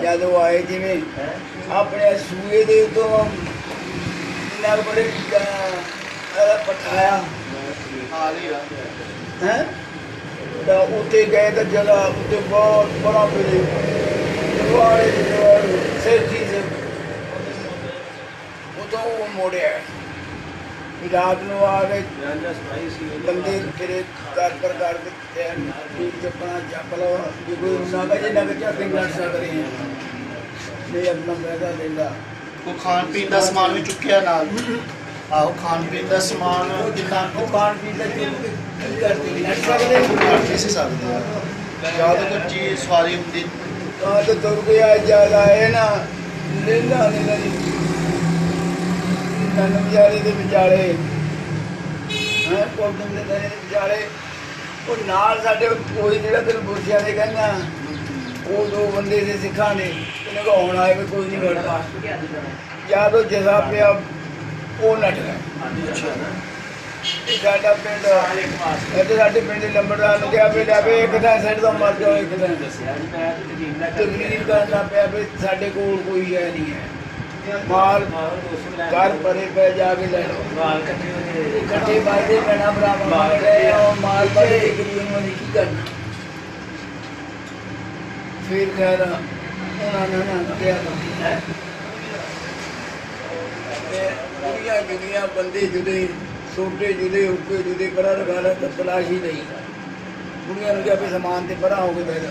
ਜਦੋਂ ਆਏ ਜਿਵੇਂ ਆਪਣੇ ਸੂਏ ਦੇ ਉੱਤੋਂ ਜਿੰਨਾ ਬੜੇ ਪਠਾਇਆ ਹੈ ਤਾਂ ਉੱਥੇ ਗਏ ਤਾਂ ਜਗ੍ਹਾ ਉੱਤੇ ਬਹੁਤ ਬੜਾ ਮਿਲੇ ਸੇਠੀ ਸੇ ਉਦੋਂ ਉਹ ਮੋੜਿਆ ਰਾਤ ਨੂੰ ਆ ਕੇ ਬੰਦੇ ਤੇਰੇ ਕਰ ਦਿੱਤੇ ਚੱਪਣਾ ਚੱਪ ਲਓ ਜੇ ਕੋਈ ਨਾਗਾ ਜੇ ਨਗ ਝਾਕੇ ਲੜ ਸਕਦੇ ਆ ਨਹੀਂ ਆਪਣਾ ਪੈਦਾ ਲੈਂਦਾ ਉਹ ਖਾਣ ਪੀਣ ਦਾ ਸਮਾਨ ਵੀ ਚੁੱਕਿਆ ਨਾਲ ਆਹੋ ਖਾਣ ਪੀਣ ਦਾ ਸਮਾਨ ਖਾਣ ਪੀਣ ਦਾ ਕਰਦੇ ਲੜ ਸਕਦੇ ਕਿਸੇ ਸਕਦੇ ਆ ਜਾਂ ਤਾਂ ਕੋਈ ਚੀਜ਼ ਸਵਾਰੀ ਹੁੰਦੀ ਤਾਂ ਤੇ ਤੁਰ ਗਿਆ ਜ਼ਿਆਦਾ ਇਹ ਨਾ ਲੈਂਦਾ ਨਹੀਂ ਵਿਚਾਰੇ ਦੇ ਵਿਚਾਲੇ ਹੈ ਕੋਲਮ ਦੇ ਵਿਚਾਲੇ ਉਹ ਨਾਲ ਸਾਡੇ ਕੋਈ ਜਿਹੜਾ ਤੈਨੂੰ ਬੁਰਸ਼ਿਆਂ ਦੇ ਕਹਿੰਦਾ ਉਹ ਦੋ ਬੰਦੇ ਦੇ ਸਿੱਖਾਂ ਨੇ ਉਹਨੇ ਕਹਾਉਣ ਆਏ ਵੀ ਕੋਈ ਨਹੀਂ ਵੜਦਾ ਜਦ ਉਹ ਜਜ਼ਾ ਪਿਆ ਉਹ ਨੱਠ ਗਿਆ ਸਾਡਾ ਪਿੰਡ ਇੱਥੇ ਸਾਡੇ ਪਿੰਡ ਦੇ ਲੰਬੜਦਾਰ ਨੂੰ ਕਿਹਾ ਵੀ ਲੈ ਇੱਕ ਤਾਂ ਸਾਈਡ ਤੋਂ ਮਰ ਜਾਓ ਇੱਕ ਤਾਂ ਤਕਲੀਫ ਕਰਨਾ ਪਿਆ ਵੀ ਸਾਡੇ ਕੋਲ ਕੋਈ ਹੈ ਨਹੀਂ ਹੈ ਮਾਲ ਘਰ ਭਰੇ ਪੈ ਜਾ ਕੇ ਲੈ ਲਓ ਮਾਲ ਇਕੱਠੇ ਬਾਦੇ ਪੈਣਾ ਬਰਾਬਰ ਮਾਲ ਭਰੇ ਗਰੀਬ ਨੂੰ ਕੀ ਕਰਨਾ ਫਿਰ ਕਹਿ ਰਹਾ ਉਹਨਾਂ ਨੇ ਨਾ ਕਿਹਾ ਕੁੜੀਆਂ ਜੁਦੀਆਂ ਬੰਦੇ ਜੁਦੇ ਛੋਟੇ ਜੁਦੇ ਉੱਕੇ ਜੁਦੇ ਪਰਾਂ ਲਗਾ ਲਾ ਤਾਂ ਤਲਾਸ਼ੀ ਨਹੀਂ ਕੁੜੀਆਂ ਨੂੰ ਕਿਹਾ ਵੀ ਸਮਾਨ ਤੇ ਪਰਾਂ ਹੋ ਕੇ ਬਹਿ ਜਾ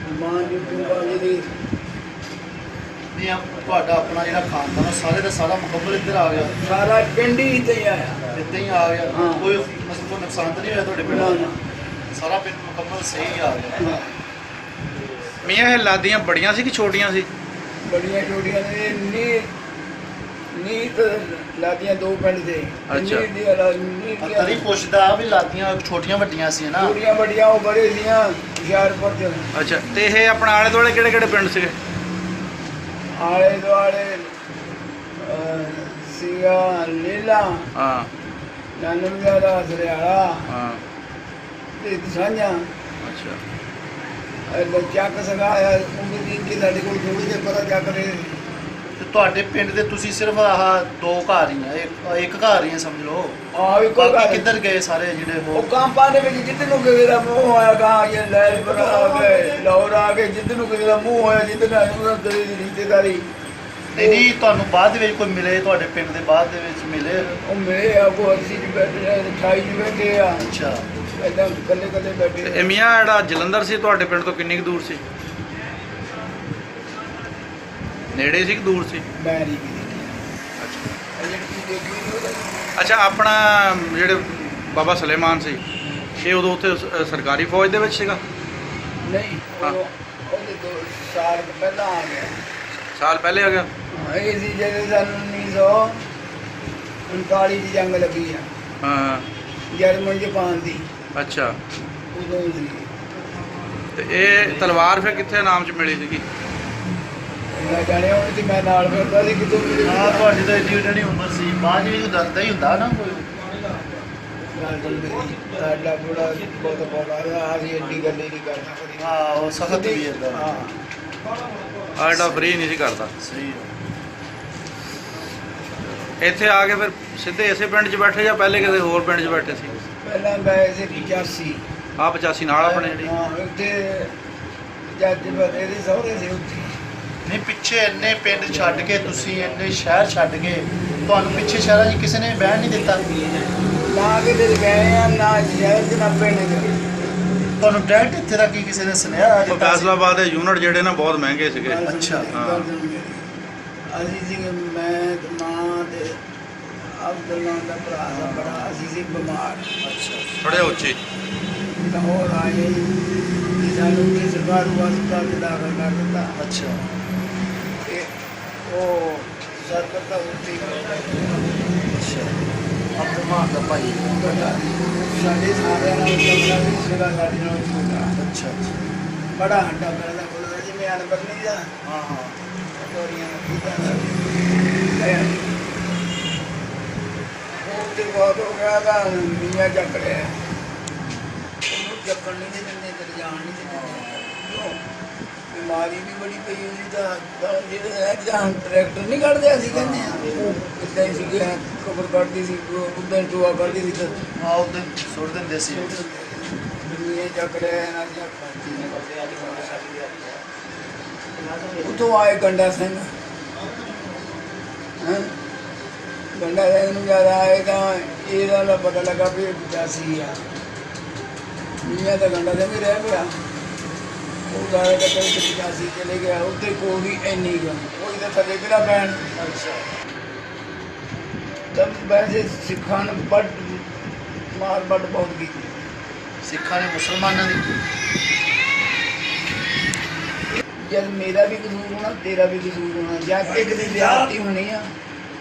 ਸਮਾਨ ਜੋ ਬਾਜੀ ਦੀ ਤੁਹਾਡਾ ਆਪਣਾ ਜਿਹੜਾ ਖਾਨਦਾਨ ਸਾਰੇ ਦਾ ਸਾਰਾ ਮੁਕੰਮਲ ਇੱਧਰ ਆ ਗਿਆ ਸਾਰਾ ਪਿੰਡ ਹੀ ਇੱਥੇ ਆਇਆ ਇੱਦਾਂ ਹੀ ਆ ਗਿਆ ਕੋਈ ਮਤਲਬ ਕੋਈ ਨੁਕਸਾਨ ਤਾਂ ਨਹੀਂ ਹੋਇਆ ਤੁਹਾਡੇ ਪਿੰਡ ਸਾਰਾ ਪਿੰਡ ਮੁਕੰਮਲ ਸਹੀ ਆ ਗਿਆ ਮੀਆਂ ਇਹ ਲਾਦੀਆਂ ਬੜੀਆਂ ਸੀ ਕਿ ਛੋਟੀਆਂ ਸੀ ਬੜੀਆਂ ਛੋਟੀਆਂ ਨੇ ਨੀਤ ਲਾਦੀਆਂ ਦੋ ਪਿੰਡ ਦੇ ਅੱਛਾ ਪਤਾ ਨਹੀਂ ਪੁੱਛਦਾ ਵੀ ਲਾਦੀਆਂ ਛੋਟੀਆਂ ਵੱਡੀਆਂ ਸੀ ਨਾ ਛੋਟੀਆਂ ਵੱਡੀਆਂ ਉਹ ਬੜੇ ਸੀਆਂ ਹੁਸ਼ਿਆਰਪੁਰ ਚ ਅੱਛਾ ਤੇ ਇਹ ਆਪਣਾ ਆਲੇ ਦੁਆਲੇ ਕਿਹੜੇ ਕਿਹੜੇ ਪਿੰਡ ਸੀਗੇ ਆਲੇ ਦੁਆਲੇ ਸੀਗਾ ਲੀਲਾ ਹਾਂ ਨਾਨਮਿਆ ਦਾ ਸਰਿਆਲਾ ਹਾਂ ਤੇ ਸਾਂਝਾ ਅੱਛਾ ਚੱਕ ਸਗਾਇਆ ਉਮੀਦ ਕਿ ਸਾਡੇ ਕੋਲ ਥੋੜੀ ਜਿਹੀ ਪਤਾ ਚੱਕ ਰਹੇ ਤੇ ਤੁਹਾਡੇ ਪਿੰਡ ਦੇ ਤੁਸੀਂ ਸਿਰਫ ਆਹ ਦੋ ਘਰ ਹੀ ਆ ਇੱਕ ਘਰ ਹੀ ਆ ਸਮਝ ਲਓ ਆਹ ਵੀ ਕੋਈ ਬਾਕੀ ਕਿੱਧਰ ਗਏ ਸਾਰੇ ਜਿਹੜੇ ਉਹ ਕੰਪਾਂ ਦੇ ਵਿੱਚ ਜਿੱਦ ਨੂੰ ਕਿਸੇ ਦਾ ਮੂੰਹ ਹੋਇਆ ਕਹਾਂ ਇਹ ਲੈਲ ਪਰ ਆ ਗਏ ਲਾਹੌਰ ਆ ਗਏ ਜਿੱਦ ਨੂੰ ਕਿਸੇ ਦਾ ਮੂੰਹ ਹੋਇਆ ਜਿੱਦ ਨਾਲ ਉਹਨਾਂ ਤੇਰੀ ਦੀ ਰਿਸ਼ਤੇਦਾਰੀ ਨਹੀਂ ਤੁਹਾਨੂੰ ਬਾਅਦ ਦੇ ਵਿੱਚ ਕੋਈ ਮਿਲੇ ਤੁਹਾਡੇ ਪਿੰਡ ਦੇ ਬਾਅਦ ਦੇ ਵਿੱਚ ਮਿਲੇ ਉਹ ਮੇਰੇ ਆ ਕੋ ਅਸੀਂ ਜੀ ਬੈਠੇ ਆ 28 ਜੀ ਬੈਠੇ ਆ ਅੱਛਾ ਏਦਾਂ ਕੱਲੇ ਕੱਲੇ ਬੈਠੇ ਤੇ ਇਹ ਮੀਆਂ ਜਿਹੜਾ ਜਲੰਧਰ ਸੀ ਤੁਹਾਡੇ ਪਿੰਡ ਤੋਂ ਕਿੰਨੀ ਕੁ ਦੂਰ ਸੀ ਨੇੜੇ ਸੀ ਕਿ ਦੂਰ ਸੀ ਮੈਂ ਨਹੀਂ ਅੱਛਾ ਆਪਣਾ ਜਿਹੜੇ ਬਾਬਾ ਸਲੇਮਾਨ ਸੀ ਇਹ ਉਦੋਂ ਉੱਥੇ ਸਰਕਾਰੀ ਫੌਜ ਦੇ ਵਿੱਚ ਸੀਗਾ ਨਹੀਂ ਉਹਦੇ 2 ਸਾਲ ਪਹਿਲਾਂ ਆ ਗਿਆ ਸਾਲ ਪਹਿਲੇ ਆ ਗਿਆ ਇਹ ਸੀ ਜਦੋਂ ਸਾਨੂੰ 1939 ਦੀ ਜੰਗ ਲੱਗੀ ਆ ਹਾਂ ਜਰਮਨ ਜਾਪਾਨ ਦੀ ਅੱਛਾ ਉਦੋਂ ਸੀ ਤੇ ਇਹ ਤਲਵਾਰ ਫਿਰ ਕਿੱਥੇ ਨਾਮ 'ਚ ਮਿਲੀ ਸੀਗੀ ਮੈਂ ਜਾਣਿਆ ਉਹ ਤੇ ਮੈਂ ਨਾਲ ਫਿਰਦਾ ਸੀ ਕਿਤੋਂ ਹਾਂ ਤੁਹਾਡੀ ਤਾਂ ਇੰਨੀ ਜਿਹੜੀ ਉਮਰ ਸੀ ਬਾਅਦ ਵਿੱਚ ਦੱਸਦਾ ਹੀ ਹੁੰਦਾ ਨਾ ਕੋਈ ਸਾਡਾ ਬੜਾ ਬਹੁਤ ਬੋਲਾ ਅਸੀਂ ਐਡੀ ਗੱਲ ਨਹੀਂ ਕਰਨਾ ਕਦੀ ਹਾਂ ਉਹ ਸਖਤ ਵੀ ਇਦਾਂ ਹਾਂ ਆ ਜਿਹੜਾ ਫਰੀ ਨਹੀਂ ਸੀ ਕਰਦਾ ਸਹੀ ਇੱਥੇ ਆ ਕੇ ਫਿਰ ਸਿੱਧੇ ਇਸੇ ਪਿੰਡ 'ਚ ਬੈਠੇ ਜਾਂ ਪਹਿਲੇ ਕਿਸੇ ਹੋਰ ਪਿੰਡ 'ਚ ਬੈਠੇ ਸੀ ਪਹਿਲਾਂ ਗਏ ਸੀ 85 ਆ 85 ਨਾਲ ਆਪਣੇ ਜਿਹੜੀ ਹਾਂ ਉੱਥੇ ਜੱਜ ਬਦੇ ਦੇ ਸਹੁਰੇ ਸੀ ਉੱਥੇ ਨਹੀਂ ਪਿੱਛੇ ਇੰਨੇ ਪਿੰਡ ਛੱਡ ਕੇ ਤੁਸੀਂ ਇੰਨੇ ਸ਼ਹਿਰ ਛੱਡ ਕੇ ਤੁਹਾਨੂੰ ਪਿੱਛੇ ਸ਼ਹਿਰਾਂ 'ਚ ਕਿਸੇ ਨੇ ਬਹਿਣ ਨਹੀਂ ਦਿੱਤਾ ਨਾ ਕਿਤੇ ਗਏ ਆ ਨਾ ਸ਼ਹਿਰ ਚ ਨਾ ਪਿੰਡ ਚ ਤੁਹਾਨੂੰ ਡਾਇਰੈਕਟ ਇੱਥੇ ਦਾ ਕੀ ਕਿਸੇ ਨੇ ਸੁਨੇਹਾ ਦਿੱਤਾ ਸੀ? ਫੈਸਲਾਬਾਦ ਦੇ ਯੂਨਿਟ ਜਿਹੜੇ ਨਾ ਬਹੁਤ ਮਹਿੰਗੇ ਸੀਗੇ ਅੱਛਾ, ਹਾਂ। ਅਸੀਂ ਸੀ ਮੈਂ ਤੇ ਮਾਂ ਤੇ ਅਬਦੁੱਲਾ ਦਾ ਭਰਾ ਦਾ ਬੜਾ ਅਸੀਂ ਸੀ ਬਿਮਾਰ ਅੱਛਾ ਥੋੜੇ ਉੱਚੇ ਲਾਹੌਰ ਆਏ ਸਾਨੂੰ ਕਿ ਸਰਕਾਰੀ ਹਸਪਤਾਲ ਚ ਦਾਖਲ ਕਰ ਦਿੱਤਾ ਅੱਛਾ ਤੇ ਉਹ ਸਰਕਾਰ ਦਾ ਉੱਤੇ ਅੱਛਾ ਆਪਣੇ ਮਾਂ ਦਾ ਭਾਈ ਸਾਡੇ ਸਾਰਿਆਂ ਨਾਲ ਚੱਲਦਾ ਵੀ ਸੀਗਾ ਸਾਡੇ ਨਾਲ ਛੋਟਾ ਅੱਛਾ ਬੜਾ ਹੱਡਾ ਕਰਦਾ ਬੋਲਦਾ ਜਿਵੇਂ ਅਨਪੜ੍ਹ ਨਹੀਂ ਦਾ ਹਾਂ ਹਾਂ ਚੋਰੀਆਂ ਕੀਤਾਂ ਉਹ ਤੇ ਬਹੁਤ ਹੋ ਗਿਆ ਦਾ ਮੀਆਂ ਚੱਕ ਰਿਹਾ ਚੱਕਣ ਨਹੀਂ ਸੀ ਦਿੰਦੇ ਤੇ ਜਾਣ ਨਹੀਂ ਸੀ ਦਿੰਦੇ ਕਿਉਂ? ਬਿਮਾਰੀ ਵੀ ਬੜੀ ਪਈ ਹੋਈ ਤਾਂ ਜਿਹੜੇ ਜਾਂ ਟਰੈਕਟਰ ਨਹੀਂ ਕੱਢਦੇ ਅਸੀਂ ਕਹਿੰਦੇ ਆ ਉਹ ਇੱਦਾਂ ਹੀ ਸੀਗੇ ਖਬਰ ਕੱਢਦੀ ਸੀ ਉੱਦਾਂ ਹੀ ਟੋਆ ਕੱਢਦੀ ਸੀ ਤਾਂ ਹਾਂ ਉਦੋਂ ਸੁੱਟ ਦਿੰਦੇ ਸੀ। ਦੁਨੀਆ ਚੱਕ ਰਿਹਾ ਨਾ ਉੱਥੋਂ ਆਏ ਗੰਡਾ ਸਿੰਘ ਹੈਂ ਗੰਡਾ ਸਿੰਘ ਨੂੰ ਜ਼ਿਆਦਾ ਆਏ ਤਾਂ ਇਹਦਾ ਤਾਂ ਪਤਾ ਲੱਗਾ ਵੀ ਇਹ 85 ਆ ਦੁਨੀਆ ਤਾਂ ਗੰਡਾ ਸਿੰਘ ਹੀ ਰਹਿ ਪਿਆ ਉਹ ਗਾਲੇ ਦਾ ਕੋਈ 85 ਚਲੇ ਗਿਆ ਉੱਥੇ ਕੋਈ ਵੀ ਇੰਨੀ ਗਾ ਕੋਈ ਤਾਂ ਥੱਲੇ ਵੀ ਨਾ ਪੈਣ ਤਾਂ ਵੈਸੇ ਸਿੱਖਾਂ ਨੇ ਵੱਡ ਮਾਰ ਵੱਡ ਬਹੁਤ ਕੀਤੀ ਸਿੱਖਾਂ ਨੇ ਮੁਸਲਮਾਨਾਂ ਦੀ ਜਦ ਮੇਰਾ ਵੀ ਕਸੂਰ ਹੋਣਾ ਤੇਰਾ ਵੀ ਕਸੂਰ ਹੋਣਾ ਜਾਂ ਇੱਕ ਦੀ ਜ਼ਿਆਦਤੀ ਹੋਣੀ ਆ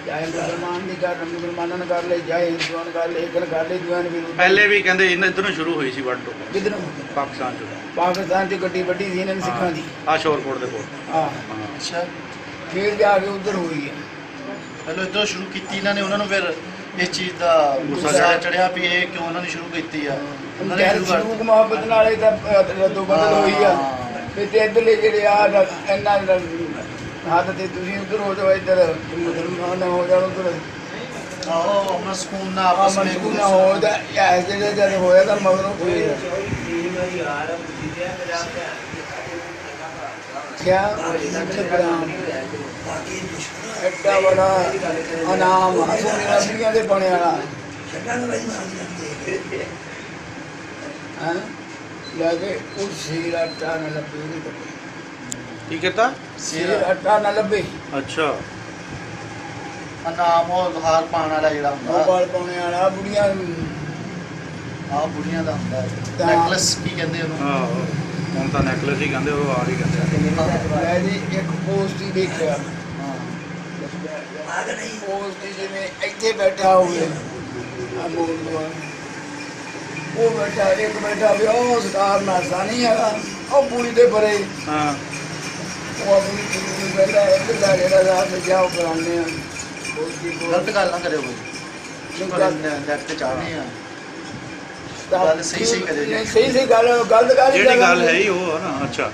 ਚਾਹੇ ਮੁਸਲਮਾਨ ਦੀ ਕਰ ਮੁਸਲਮਾਨਾਂ ਨੇ ਕਰ ਲਈ ਚਾਹੇ ਹਿੰਦੂਆਂ ਨੇ ਕਰ ਲਈ ਇੱਕ ਨੇ ਕਰ ਲਈ ਦੂਆਂ ਨੇ ਵੀ ਪਹਿਲੇ ਵੀ ਕਹਿੰਦੇ ਇਹਨਾਂ ਇੱਧਰੋਂ ਸ਼ੁਰੂ ਹੋਈ ਸੀ ਵੱਢ ਤੋਂ ਕਿੱਧਰੋਂ ਪਾਕਿਸਤਾਨ ਚੋਂ ਪਾਕਿਸਤਾਨ 'ਚ ਗੱਡੀ ਵੱਡੀ ਸੀ ਇਹਨਾਂ ਨੇ ਸਿੱਖਾਂ ਦੀ ਆ ਸ਼ੋਰਕੋਟ ਦੇ ਕੋਲ ਆਹ ਅੱਛਾ ਫਿਰ ਜਾ ਕੇ ਉੱਧਰ ਹੋਈ ਹੈ ਪਹਿਲਾਂ ਇੱਧਰੋਂ ਸ਼ੁਰੂ ਕੀਤੀ ਇਹਨਾਂ ਨੇ ਉਹਨਾਂ ਨੂੰ ਫਿਰ ਇਸ ਚੀਜ਼ ਦਾ ਗੁੱਸਾ ਗੁੱਸਾ ਚੜਿਆ ਵੀ ਇਹ ਕਿਉਂ ਉਹਨਾਂ ਨੇ ਸ਼ੁਰੂ ਕੀਤੀ ਆ ਉਹਨਾਂ ਨੇ ਸ਼ੁਰੂ ਸ਼ੁਰੂ ਮੁਹੱਬਤ ਨਾਲ ਇਹ ਤਾਂ ਰੱਦੋ ਬਦਲ ਹੋਈ ਆ ਵੀ ਤੇ ਇੱਧਰਲੇ ਜਿਹੜੇ ਆ ਇੰਨਾ ਹੱਦ ਤੇ ਤੁਸੀਂ ਉੱਧਰ ਹੋ ਜਾਓ ਇੱਧਰ ਮੁਸਲਮਾਨ ਹੋ ਜਾਓ ਉੱਧਰ ਆਓ ਅਮਨ ਸਕੂਨ ਨਾਲ ਆਪਸ ਵਿੱਚ ਮਜਬੂਰ ਨਾ ਹੋ ਜਾ ਐਸ ਜਿਹੜੇ ਜਦ ਹੋਇਆ ਤਾਂ ਮਗਰੋਂ ਕੋਈ ਕਿਆ ਇੰਸਟਾਗ੍ਰਾਮ ਐਡਾ ਬੜਾ ਅਨਾਮ ਸੋਨੇ ਰੰਗੀਆਂ ਦੇ ਬਣੇ ਵਾਲਾ ਹਾਂ ਲੈ ਕੇ ਉਹ ਸ਼ੇਰ ਆਟਾ ਨਾ ਲੱਭੇ ਉਹਦੇ ਕੋਲ ਕੀ ਕੀਤਾ ਸ਼ੇਰ ਆਟਾ ਨਾ ਲੱਭੇ ਅੱਛਾ ਨਾਮ ਉਹ ਹਾਰ ਪਾਉਣ ਵਾਲਾ ਜਿਹੜਾ ਉਹ ਹੁੰਦਾ ਬਾਲ ਪਾਉਣੇ ਵਾਲਾ ਬੁੜੀਆਂ ਆ ਬੁੜੀਆਂ ਦਾ ਹੁੰਦਾ ਤਾਂ- ਨੈਕਲੈਸ ਕੀ ਕਹਿੰਦੇ ਉਹਨੂੰ ਆਹੋ ਹੁਣ ਤਾਂ ਨੈਕਲੇਸ ਹੀ ਕਹਿੰਦੇ ਉਹ ਆ ਹੀ ਕਹਿੰਦੇ ਮੈਂ ਜੀ ਇੱਕ ਪੋਸਟ ਹੀ ਦੇਖਿਆ ਹਾਂ ਪੋਸਟ ਜਿਵੇਂ ਇੱਥੇ ਬੈਠਾ ਹੋਵੇ ਆ ਮੋਲਵਾ ਉਹ ਬੈਠਾ ਇੱਕ ਬੈਠਾ ਵੀ ਉਹ ਸਟਾਰ ਨਾਸਾ ਨਹੀਂ ਹੈਗਾ ਉਹ ਪੂਰੀ ਦੇ ਪਰੇ ਹਾਂ ਉਹ ਆਪਣੀ ਕੁੜੀ ਨੂੰ ਕਹਿੰਦਾ ਇੱਕ ਦਾ ਜਿਹੜਾ ਰਾਤ ਜਾਓ ਕਰਾਉਂਦੇ ਆ ਗਲਤ ਗੱਲ ਨਾ ਕਰਿਓ ਕੋਈ ਨੈਟ ਤੇ ਚਾਹਦੇ ਆ ਗੱਲ ਸਹੀ ਕਰਿਓ ਜੀ। ਸਹੀ ਗੱਲ ਗਲਤ ਗੱਲ ਜਿਹੜੀ ਗੱਲ ਹੈ ਹੀ ਉਹ ਆ ਨਾ ਅੱਛਾ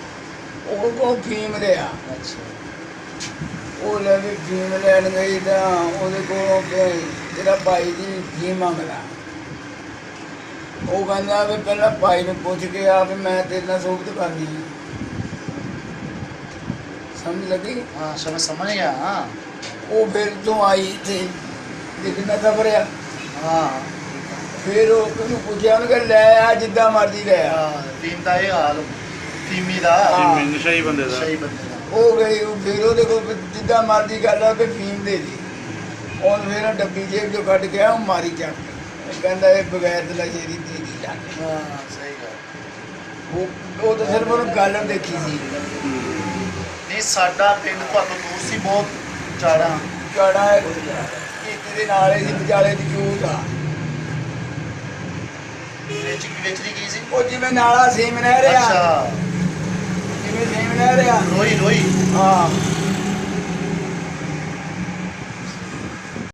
ਉਹ ਕੋ ਫੀਮ ਲਿਆ ਅੱਛਾ ਉਹ ਲੈ ਕੇ ਫੀਮ ਲੈਣ ਗਈ ਤਾਂ ਉਹਦੇ ਕੋਲ ਜਿਹੜਾ ਭਾਈ ਦੀ ਫੀਮ ਮੰਗਦਾ ਉਹ ਕਹਿੰਦਾ ਵੀ ਪਹਿਲਾਂ ਭਾਈ ਨੂੰ ਪੁੱਛ ਕੇ ਆ ਵੀ ਮੈਂ ਤੇਰੇ ਨਾਲ ਸੋਬਤ ਕਰਨੀ ਹੈ ਸਮਝ ਲੱਗੀ ਹਾਂ ਸਮਝ ਗਿਆ ਹਾਂ ਉਹ ਫਿਰ ਤੋਂ ਆਈ ਇੱਥੇ ਦੇਖਣਾ ਖਬਰਿਆ ਹਾਂ ਫਿਰ ਉਹ ਉਹਨੂੰ ਪੁੱਛਿਆ ਉਹਨੇ ਕਿਹਾ ਲੈ ਆ ਜਿੱਦਾਂ ਮਰਜ਼ੀ ਲੈ ਆ ਟੀਮ ਦਾ ਇਹ ਹਾਲ ਟੀਮੀ ਦਾ ਹਾਂ। ਨਸ਼ਈ ਬੰਦੇ ਦਾ ਸਹੀ ਬੰਦੇ ਦਾ ਉਹ ਗਈ ਉਹ ਫਿਰ ਉਹਦੇ ਕੋਲ ਜਿੱਦਾਂ ਮਰਜ਼ੀ ਕਰ ਲਾ ਵੀ ਫੀਮ ਦੇ ਦੀ ਉਹਨੂੰ ਫਿਰ ਡੱਬੀ ਜੇਬ ਚੋਂ ਕੱਢ ਕੇ ਆ ਉਹ ਮਾਰੀ ਚੱਕ ਉਹ ਕਹਿੰਦਾ ਇਹ ਬਗੈਰ ਦਲਾਸ਼ੇ ਦੀ ਦੀ ਜਾਂਦੇ ਹਾਂ ਸਹੀ ਗੱਲ ਉਹ ਤਾਂ ਸਿਰਫ ਉਹਨੂੰ ਗੱਲ ਦੇਖੀ ਸੀ ਨਹੀਂ ਸਾਡਾ ਪਿੰਡ ਤੁਹਾਨੂੰ ਦੂਰ ਸੀ ਬਹੁਤ ਚਾੜਾ ਗਾੜਾ ਇੱਕ ਦੇ ਨਾਲ ਹੀ ਸੀ ਵਿਚਾਲੇ ਦੀ ਜੂਤ ਆ ਵੇਚਦੀ ਕੀ ਸੀ ਉਹ ਜਿਵੇਂ ਨਾਲਾ ਸੇਮ ਨਹਿਰ ਆ ਅੱਛਾ ਜਿਵੇਂ ਸੇਮ ਨਹਿਰ ਆ ਰੋਈ ਹਾਂ